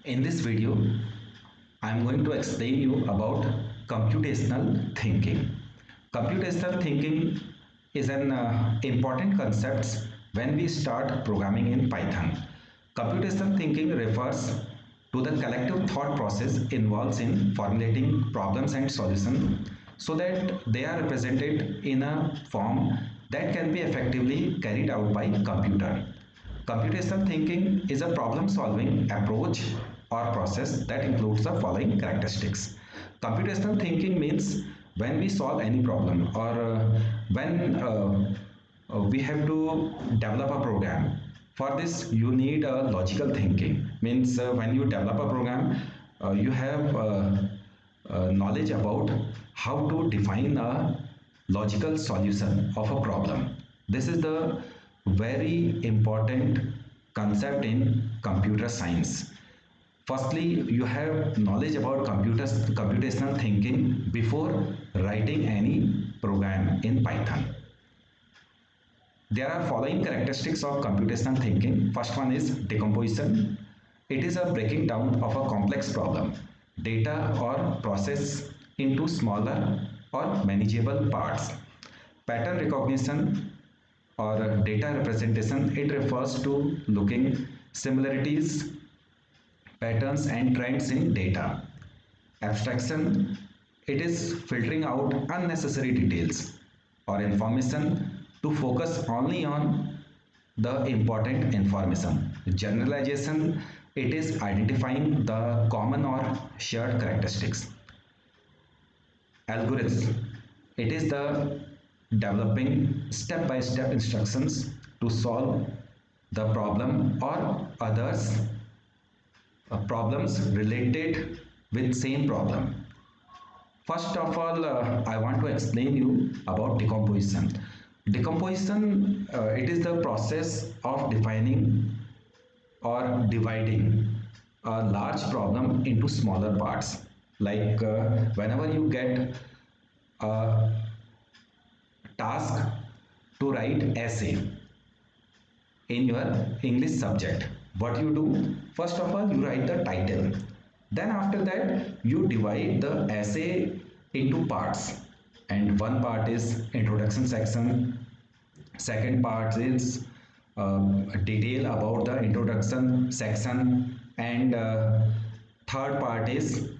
In this video, I am going to explain you about computational thinking. Computational thinking is an important concept when we start programming in Python. Computational thinking refers to the collective thought process involved in formulating problems and solutions so that they are represented in a form that can be effectively carried out by computer. Computational thinking is a problem-solving approach or process that includes the following characteristics. Computational thinking means when we solve any problem or when we have to develop a program. For this, you need a logical thinking. Means when you develop a program, you have knowledge about how to define a logical solution of a problem. This is the very important concept in computer science. Firstly, you have knowledge about computational thinking before writing any program in Python. There are following characteristics of computational thinking. First one is decomposition. It is a breaking down of a complex problem, data or process into smaller or manageable parts. Pattern recognition or data representation, it refers to looking similarities, patterns and trends in data. Abstraction, it is filtering out unnecessary details or information to focus only on the important information. Generalization, it is identifying the common or shared characteristics. Algorithm, it is the developing step-by-step instructions to solve the problem or others problems related with same problem. First of all, I want to explain you about decomposition. Decomposition, it is the process of defining or dividing a large problem into smaller parts. Like whenever you get a task to write essay in your English subject, what you do? First of all, you write the title. Then after that, you divide the essay into parts. And one part is introduction section. Second part is detail about the introduction section. And third part is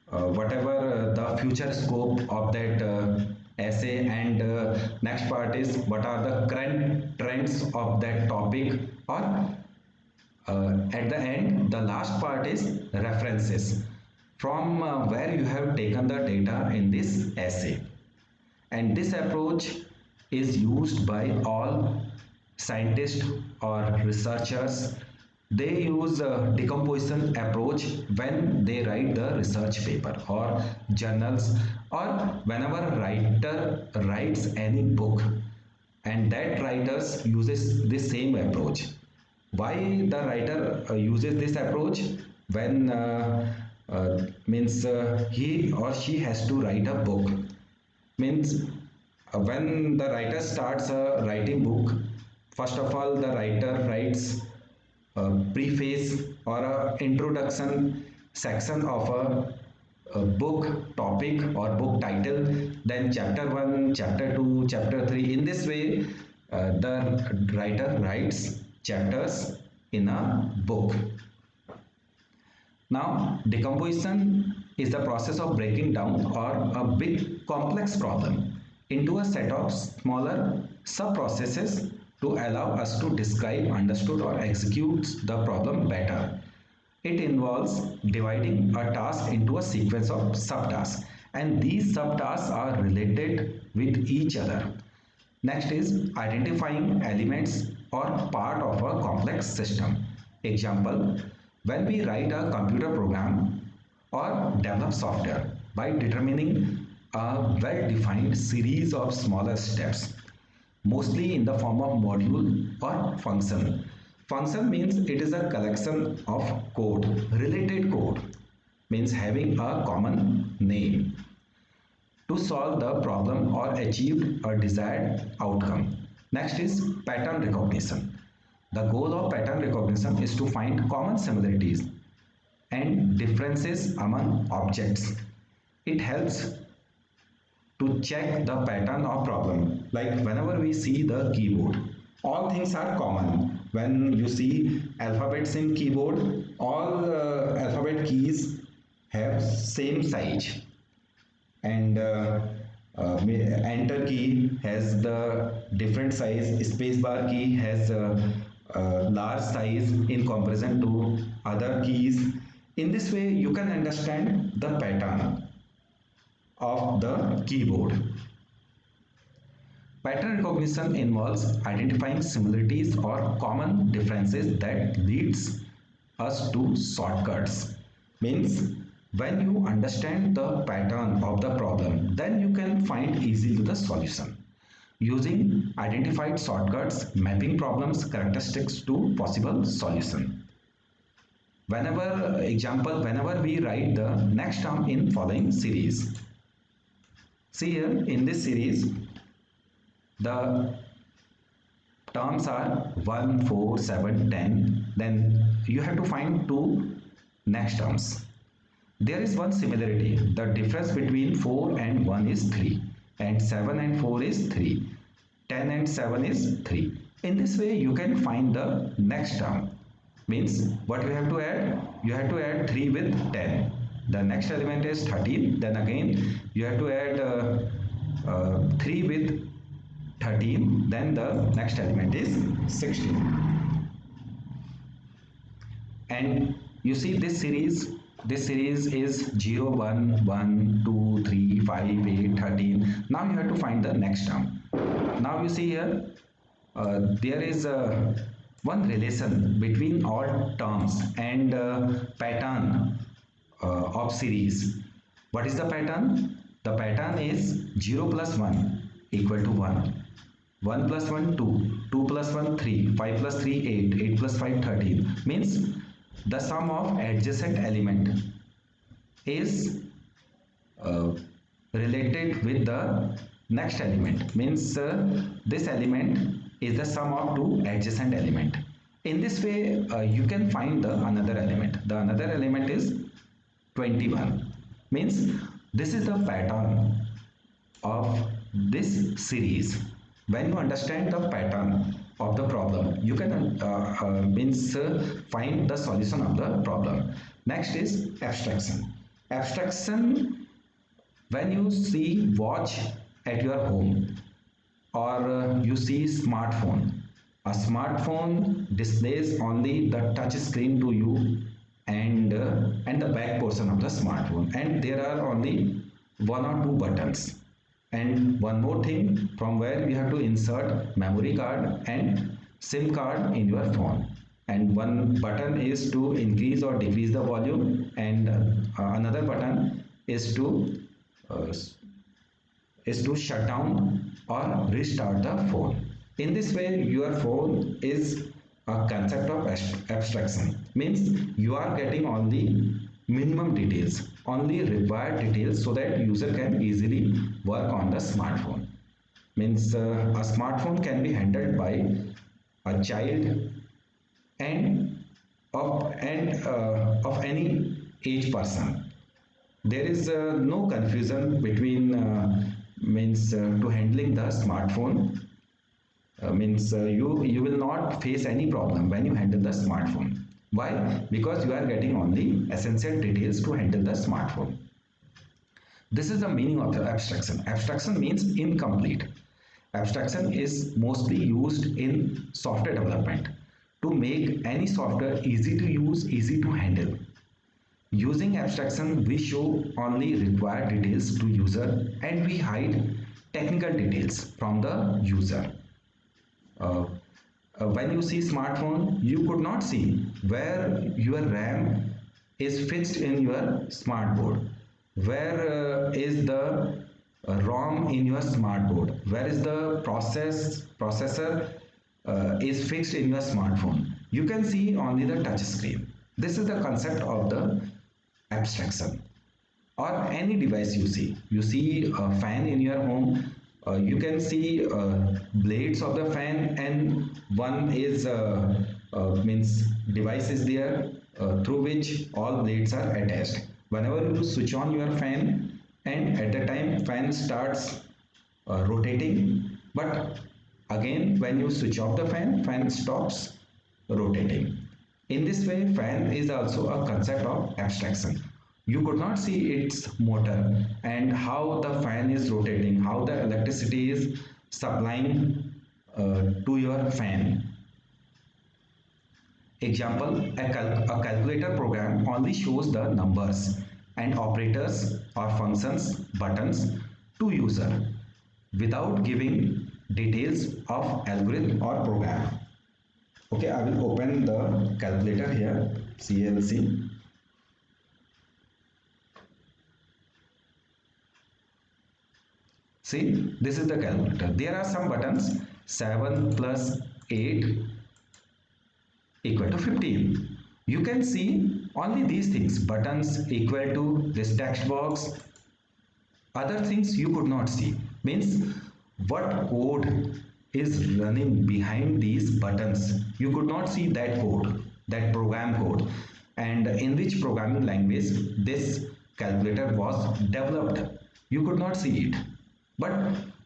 whatever the future scope of that essay, and next part is what are the current trends of that topic, or at the end the last part is references from where you have taken the data in this essay. And this approach is used by all scientists or researchers. They use a decomposition approach when they write the research paper or journals, or whenever a writer writes any book, and that writers uses this same approach. Why the writer uses this approach? When means he or she has to write a book, means when the writer starts a writing book, first of all the writer writes a preface or a introduction section of a book topic or book title, then chapter 1, chapter 2, chapter 3. In this way the writer writes chapters in a book. Now, decomposition is the process of breaking down or a big complex problem into a set of smaller sub-processes to allow us to describe, understood or execute the problem better. It involves dividing a task into a sequence of subtasks, and these subtasks are related with each other. Next is identifying elements or part of a complex system. Example, when we write a computer program or develop software by determining a well-defined series of smaller steps, mostly in the form of module or function. Function means it is a collection of code, related code, means having a common name, to solve the problem or achieve a desired outcome. Next is pattern recognition. The goal of pattern recognition is to find common similarities and differences among objects. It helps to check the pattern of problem. Like whenever we see the keyboard, all things are common. When you see alphabets in keyboard, all alphabet keys have same size, and enter key has the different size, space bar key has a large size in comparison to other keys. In this way you can understand the pattern of the keyboard. Pattern recognition involves identifying similarities or common differences that leads us to shortcuts. Means when you understand the pattern of the problem, then you can find easily the solution. Using identified shortcuts, mapping problems characteristics to possible solution. Whenever we write the next term in following series. See here in this series, the terms are 1, 4, 7, 10. Then you have to find two next terms. There is one similarity. The difference between 4 and 1 is 3, and 7 and 4 is 3. 10 and 7 is 3. In this way you can find the next term. Means what you have to add? You have to add 3 with 10. The next element is 13. Then again you have to add 3 with 13. Then the next element is 16. And you see this series is 0, 1, 1, 2, 3, 5, 8, 13. Now you have to find the next term. Now you see here there is one relation between all terms and pattern of series. What is the pattern? The pattern is 0 plus 1 equal to 1. 1 plus 1 2, 2 plus 1 3, 5 plus 3 8, 8 plus 5 13. Means the sum of adjacent element is related with the next element. Means this element is the sum of two adjacent element. In this way you can find the another element. The another element is 21. Means this is the pattern of this series. When you understand the pattern of the problem, you can find the solution of the problem. Next is abstraction. Abstraction, when you see watch at your home, or you see smartphone, a smartphone displays only the touch screen to you, and the back portion of the smartphone, and there are only one or two buttons. And one more thing, from where you have to insert memory card and SIM card in your phone. And one button is to increase or decrease the volume, and another button is to shut down or restart the phone. In this way, your phone is a concept of abstraction. Means you are getting only minimum details, only required details, so that user can easily work on the smartphone. Means a smartphone can be handled by a child and of any age person. There is no confusion between to handling the smartphone. You will not face any problem when you handle the smartphone. Why? Because you are getting only essential details to handle the smartphone. This is the meaning of the abstraction. Abstraction means incomplete. Abstraction is mostly used in software development to make any software easy to use, easy to handle. Using abstraction, we show only required details to user, and we hide technical details from the user. When you see smartphone, you could not see where your RAM is fixed in your smart board, where is the ROM in your smart board, where is the processor is fixed in your smartphone. You can see only the touch screen. This is the concept of the abstraction. Or any device you see a fan in your home, you can see blades of the fan, and one is device is there, through which all blades are attached. Whenever you switch on your fan, and at the time fan starts rotating, but again when you switch off the fan, fan stops rotating. In this way, fan is also a concept of abstraction. You could not see its motor and how the fan is rotating, how the electricity is supplying to your fan. Example, a calculator program only shows the numbers and operators or functions buttons to user without giving details of algorithm or program. Okay, I will open the calculator here, CLC. See, this is the calculator. There are some buttons, 7 plus 8 equal to 15. You can see only these things, buttons equal to this text box. Other things you could not see. Means what code is running behind these buttons. You could not see that code, that program code, and in which programming language this calculator was developed. You could not see it, but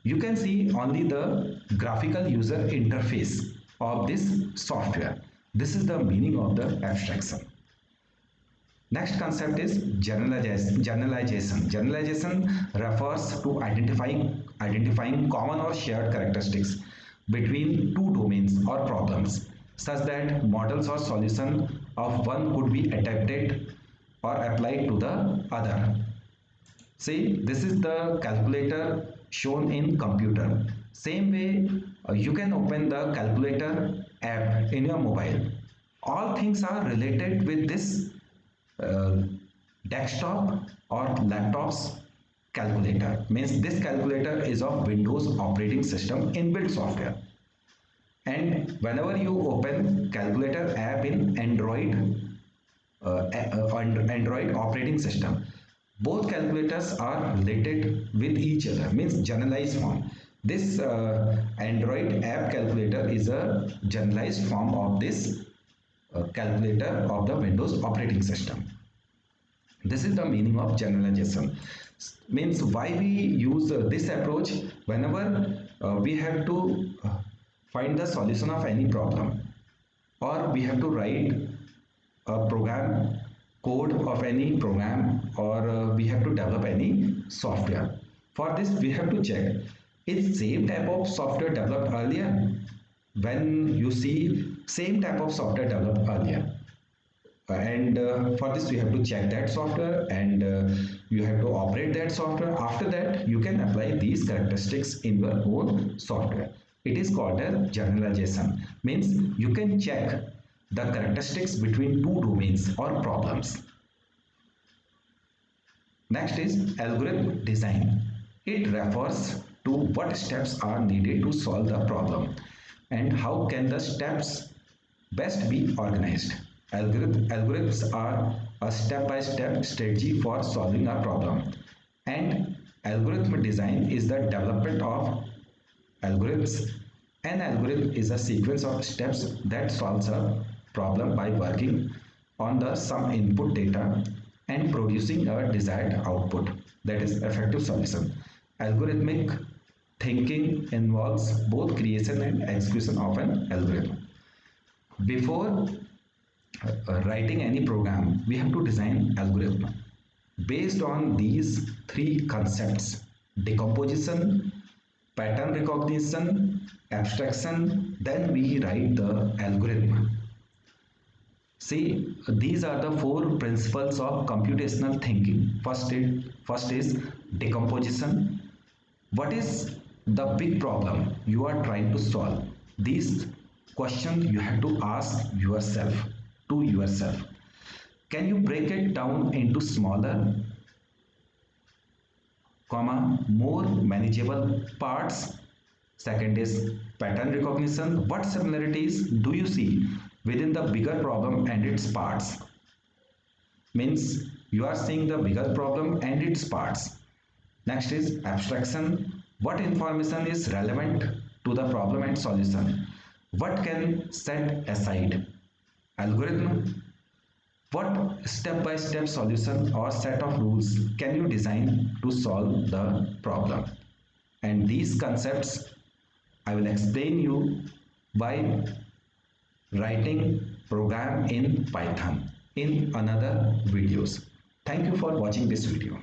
you can see only the graphical user interface of this software. This is the meaning of the abstraction. Next concept is generalization. Generalization refers to identifying common or shared characteristics between two domains or problems, such that models or solution of one could be adapted or applied to the other. See, this is the calculator shown in computer. Same way, you can open the calculator app in your mobile. All things are related with this uh, desktop or laptops calculator. Means this calculator is of Windows operating system inbuilt software. And whenever you open calculator app in Android operating system, both calculators are related with each other, means generalized form. This Android app calculator is a generalized form of this calculator of the Windows operating system. This is the meaning of generalization. Means why we use this approach whenever we have to find the solution of any problem, or we have to write a program code of any program, or we have to develop any software. For this we have to check, is same type of software developed earlier? When you see same type of software developed earlier, and for this we have to check that software, and you have to operate that software. After that you can apply these characteristics in your own software. It is called as generalization. Means you can check the characteristics between two domains or problems. Next is algorithm design. It refers to what steps are needed to solve the problem and how can the steps best be organized. Algorithms are a step-by-step strategy for solving a problem, and algorithm design is the development of algorithms. An algorithm is a sequence of steps that solves a problem by working on the some input data and producing a desired output, that is effective solution. Algorithmic thinking involves both creation and execution of an algorithm. Before writing any program, we have to design algorithm based on these three concepts: decomposition, pattern recognition, abstraction. Then we write the algorithm. See, these are the four principles of computational thinking. First is decomposition. What is the big problem you are trying to solve? These questions you have to ask yourself, to yourself. Can you break it down into smaller, more manageable parts? Second is pattern recognition. What similarities do you see within the bigger problem and its parts? Means you are seeing the bigger problem and its parts. Next is abstraction. What information is relevant to the problem and solution? What can set aside? Algorithm What step-by-step solution or set of rules can you design to solve the problem? And these concepts I will explain you by writing program in Python in another videos. Thank you for watching this video.